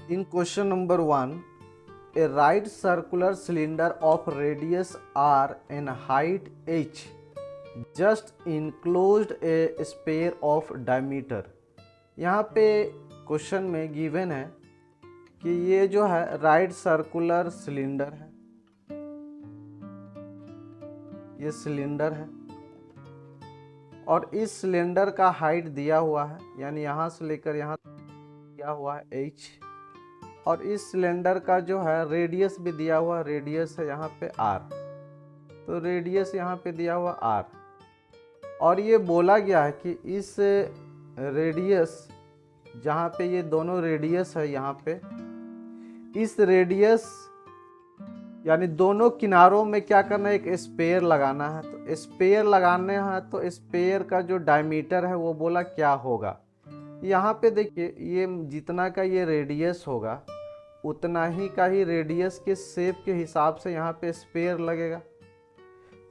In question number 1, a right circular cylinder of radius r and height h just enclosed a sphere of diameter। यहाँ पे question में given है कि ये जो है राइट सर्कुलर सिलेंडर है, ये सिलेंडर है और इस सिलेंडर का हाइट दिया हुआ है, यानी यहाँ से लेकर यहाँ दिया हुआ है h, और इस सिलेंडर का जो है रेडियस भी दिया हुआ, रेडियस है यहाँ पे r, तो रेडियस यहाँ पे दिया हुआ r, और ये बोला गया है कि इस रेडियस जहाँ पे ये दोनों रेडियस है, यहाँ पे इस रेडियस यानी दोनों किनारों में क्या करना है, एक स्पेयर लगाना है। तो स्पेयर लगाने हैं तो स्पेयर का जो डायमीटर है वो बोला क्या होगा। यहाँ पे देखिए ये जितना का ये रेडियस होगा उतना ही का ही रेडियस के शेप के हिसाब से यहाँ पे स्पेयर लगेगा।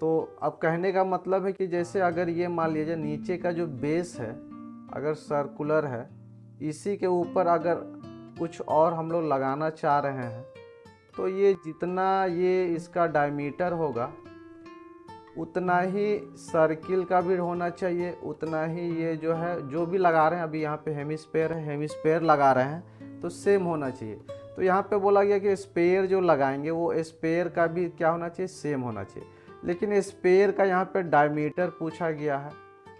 तो अब कहने का मतलब है कि जैसे अगर ये मान लीजिए नीचे का जो बेस है अगर सर्कुलर है, इसी के ऊपर अगर कुछ और हम लोग लगाना चाह रहे हैं तो ये जितना ये इसका डायमीटर होगा उतना ही सर्किल का भी होना चाहिए, उतना ही ये जो है जो भी लगा रहे हैं, अभी यहाँ पे हेमिस्फेयर है, हेमिस्फेयर लगा रहे हैं तो सेम होना चाहिए। तो यहाँ पे बोला गया कि स्पेयर जो लगाएंगे वो स्पेयर का भी क्या होना चाहिए, सेम होना चाहिए। लेकिन स्पेयर का यहाँ पे डायमीटर पूछा गया है,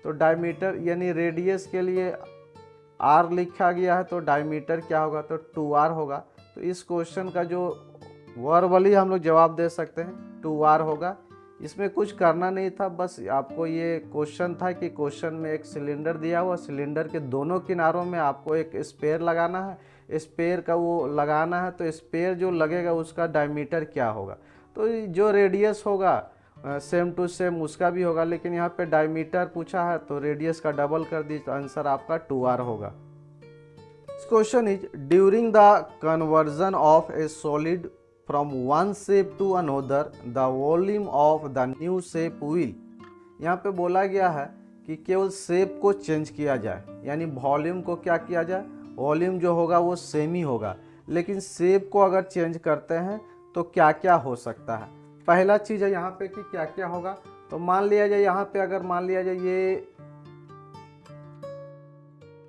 तो डायमीटर यानी रेडियस के लिए r लिखा गया है, तो डायमीटर क्या होगा, तो 2r होगा। तो इस क्वेश्चन का जो वर्बली हम लोग जवाब दे सकते हैं 2r होगा। इसमें कुछ करना नहीं था, बस आपको ये क्वेश्चन था कि क्वेश्चन में एक सिलेंडर दिया हुआ, सिलेंडर के दोनों किनारों में आपको एक स्पेयर लगाना है, स्पेयर का वो लगाना है, तो स्पेयर जो लगेगा उसका डायमीटर क्या होगा। तो जो रेडियस होगा सेम टू सेम उसका भी होगा, लेकिन यहाँ पे डायमीटर पूछा है तो रेडियस का डबल कर दीजिए, तो आंसर आपका 2r होगा। Question is during the conversion of a solid from one shape to another the volume of the new shape will. यहाँ पे बोला गया है कि केवल शेप को चेंज किया जाए, यानी वॉल्यूम को क्या किया जाए, वॉल्यूम जो होगा वो सेम ही होगा, लेकिन शेप को अगर चेंज करते हैं तो क्या क्या हो सकता है। पहला चीज़ है यहाँ पे कि क्या क्या होगा। तो मान लिया जाए यहाँ पे अगर मान लिया जाए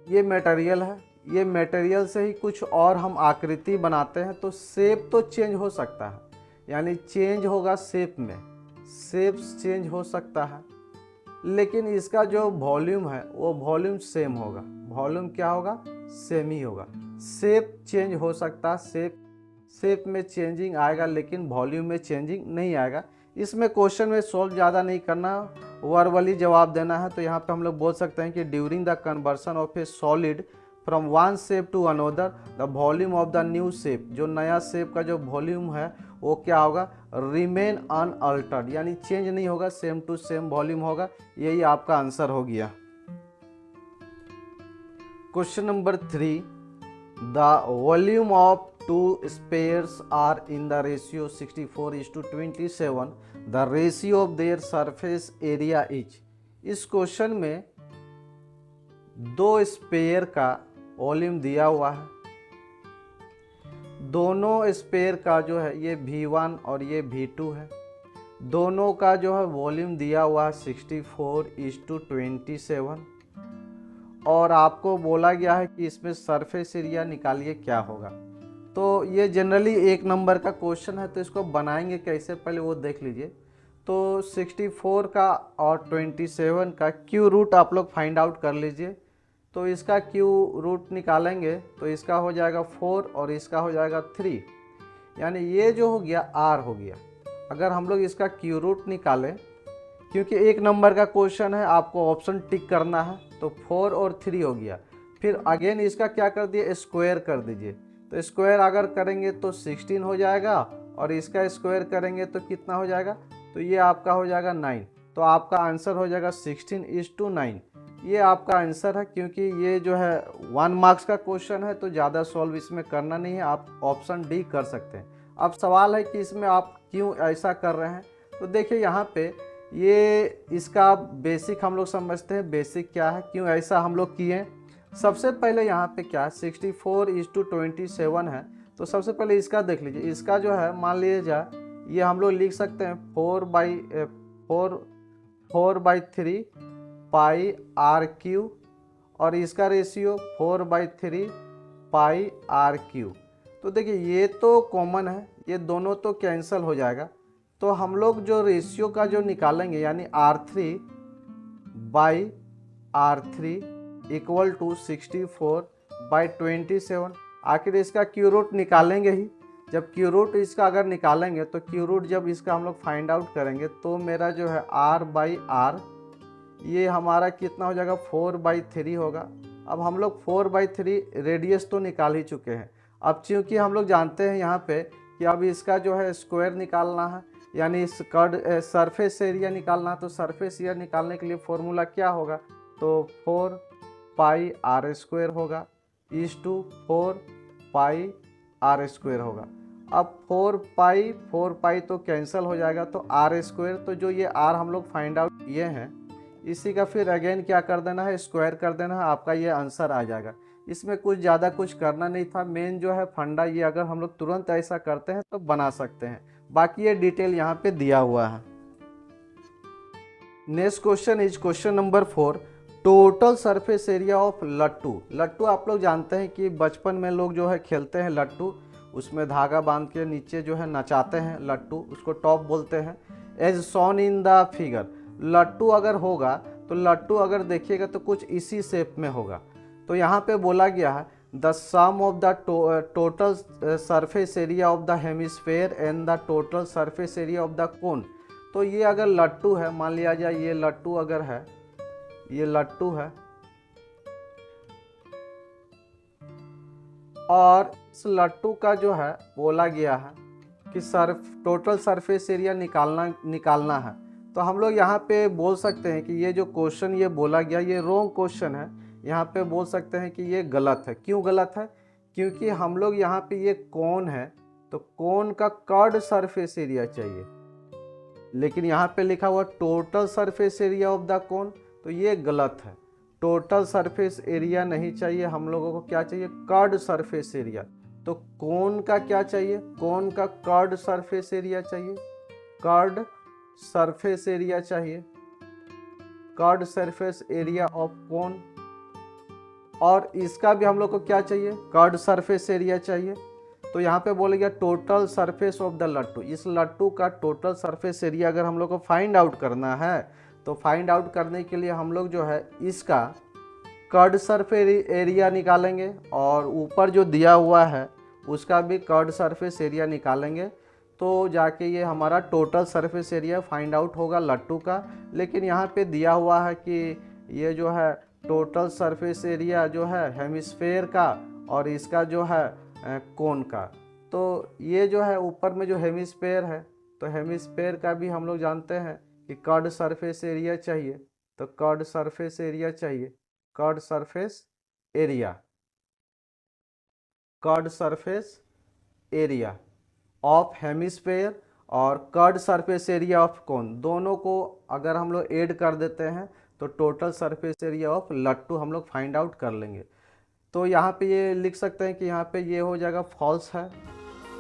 ये मटेरियल है, ये मटेरियल से ही कुछ और हम आकृति बनाते हैं तो शेप तो चेंज हो सकता है, यानी चेंज होगा शेप में, शेप चेंज हो सकता है, लेकिन इसका जो वॉल्यूम है वो वॉल्यूम सेम होगा। वॉल्यूम क्या होगा, सेम ही होगा। शेप चेंज हो सकता है, शेप में चेंजिंग आएगा लेकिन वॉल्यूम में चेंजिंग नहीं आएगा। इसमें क्वेश्चन में सॉल्व ज़्यादा नहीं करना, वर्बली जवाब देना है। तो यहाँ पे हम लोग बोल सकते हैं कि during the conversion of a solid from one shape to another the volume of the new shape, जो नया शेप का जो वॉल्यूम है वो क्या होगा, रिमेन अनअल्टर्ड, यानी चेंज नहीं होगा, सेम टू सेम वॉल्यूम होगा। यही आपका आंसर हो गया। Question number 3, the volume of two spheres are in the ratio 64:27, the ratio of their surface area is। इस क्वेश्चन में दो स्पेयर का वॉल्यूम दिया हुआ है, दोनों स्पेयर का जो है ये V1 और ये V2 है, दोनों का जो है वॉल्यूम दिया हुआ है 64:27, और आपको बोला गया है कि इसमें सरफेस एरिया निकालिए क्या होगा। तो ये जनरली 1 नंबर का क्वेश्चन है, तो इसको बनाएंगे कैसे पहले वो देख लीजिए। तो 64 का और 27 का क्यू रूट आप लोग फाइंड आउट कर लीजिए। तो इसका क्यू रूट निकालेंगे तो इसका हो जाएगा 4 और इसका हो जाएगा 3, यानी ये जो हो गया r हो गया। अगर हम लोग इसका क्यू रूट निकालें, क्योंकि 1 नंबर का क्वेश्चन है आपको ऑप्शन टिक करना है, तो 4 और 3 हो गया। फिर अगेन इसका क्या कर दिए, स्क्वायर कर दीजिए। तो स्क्वायर अगर करेंगे तो 16 हो जाएगा, और इसका स्क्वायर करेंगे तो कितना हो जाएगा, तो ये आपका हो जाएगा 9। तो आपका आंसर हो जाएगा 16:9। ये आपका आंसर है, क्योंकि ये जो है 1 मार्क्स का क्वेश्चन है तो ज़्यादा सॉल्व इसमें करना नहीं है, आप ऑप्शन डी कर सकते हैं। अब सवाल है कि इसमें आप क्यों ऐसा कर रहे हैं। तो देखिए यहाँ पे ये इसका बेसिक हम लोग समझते हैं, बेसिक क्या है, क्यों ऐसा हम लोग किए। सबसे पहले यहाँ पे क्या 64:27 है, तो सबसे पहले इसका देख लीजिए। इसका जो है मान लीजिए ये हम लोग लिख सकते हैं 4/3 पाई आर क्यू, और इसका रेशियो 4/3 पाई आर क्यू। तो देखिए ये तो कॉमन है, ये दोनों तो कैंसिल हो जाएगा। तो हम लोग जो रेशियो का जो निकालेंगे यानी R3/R3 इक्वल टू 64/27। आखिर इसका क्यू रूट निकालेंगे ही। जब क्यू रूट इसका अगर निकालेंगे तो क्यू रूट जब इसका हम लोग फाइंड आउट करेंगे तो मेरा जो है R/R ये हमारा कितना हो जाएगा 4/3 होगा। अब हम लोग 4/3 रेडियस तो निकाल ही चुके हैं। अब चूँकि हम लोग जानते हैं यहाँ पे कि अब इसका जो है स्क्वायर निकालना है, यानी इस कर्ड सरफेस एरिया निकालना है। तो सरफेस एरिया निकालने के लिए फॉर्मूला क्या होगा, तो 4πr² होगा इज टू 4πr² होगा। अब 4π तो कैंसिल हो जाएगा, तो r², तो जो ये r हम लोग फाइंड आउट किए हैं इसी का फिर अगेन क्या कर देना है, स्क्वायर कर देना है, आपका ये आंसर आ जाएगा। इसमें कुछ ज़्यादा कुछ करना नहीं था। मेन जो है फंडा ये, अगर हम लोग तुरंत ऐसा करते हैं तो बना सकते हैं। बाकी ये डिटेल यहाँ पे दिया हुआ है। Next question is question number 4, total surface area of लट्टू। लट्टू आप लोग जानते हैं कि बचपन में लोग जो है खेलते हैं लट्टू, उसमें धागा बांध के नीचे जो है नचाते हैं लट्टू, उसको टॉप बोलते हैं। As shown in the figure, लट्टू अगर होगा तो लट्टू अगर देखिएगा तो कुछ इसी शेप में होगा। तो यहाँ पे बोला गया है the sum of the total surface area of the hemisphere and the total surface area of the cone. तो ये अगर लट्टू है, मान लिया जाए ये लट्टू अगर है, ये लट्टू है और इस लट्टू का जो है बोला गया है कि टोटल सरफेस एरिया निकालना है। तो हम लोग यहाँ पे बोल सकते हैं कि ये जो क्वेश्चन ये बोला गया ये रॉन्ग क्वेश्चन है। यहाँ पे बोल सकते हैं कि ये गलत है। क्यों गलत है, क्योंकि हम लोग यहाँ पे ये कोन है तो कोन का कर्ड सरफेस एरिया चाहिए, लेकिन यहाँ पे लिखा हुआ total surface area of the cone, तो ये गलत है। टोटल सरफेस एरिया नहीं चाहिए, हम लोगों को क्या चाहिए, कर्ड सरफेस एरिया। तो कोन का क्या चाहिए, कोन का कर्ड सरफेस एरिया चाहिए, कर्ड सरफेस एरिया चाहिए, कर्ड सरफेस एरिया ऑफ कोन। और इसका भी हम लोग को क्या चाहिए, कर्ड सरफेस एरिया चाहिए। तो यहाँ पे बोलेगा टोटल सरफेस ऑफ द लट्टू। इस लट्टू का टोटल सरफेस एरिया अगर हम लोग को फाइंड आउट करना है तो फाइंड आउट करने के लिए हम लोग जो है इसका कर्ड सरफेस एरिया निकालेंगे और ऊपर जो दिया हुआ है उसका भी कर्ड सरफेस एरिया निकालेंगे, तो जाके ये हमारा total surface area find out होगा लट्टू का। लेकिन यहाँ पे दिया हुआ है कि ये जो है टोटल सरफेस एरिया जो है हेमिस्फेयर का और इसका जो है कोन का। तो ये जो है ऊपर में जो हेमिस्फेयर है तो हेमिस्फेयर का भी हम लोग जानते हैं कि कर्ड सरफेस एरिया चाहिए। तो कर्ड सरफेस एरिया चाहिए, curved surface area, curved surface area of hemisphere और curved surface area of cone, दोनों को अगर हम लोग ऐड कर देते हैं तो टोटल सरफेस एरिया ऑफ लट्टू हम लोग फाइंड आउट कर लेंगे। तो यहाँ पे ये लिख सकते हैं कि यहाँ पे ये हो जाएगा फॉल्स है,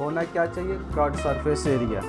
होना क्या चाहिए, कर्ड सरफेस एरिया।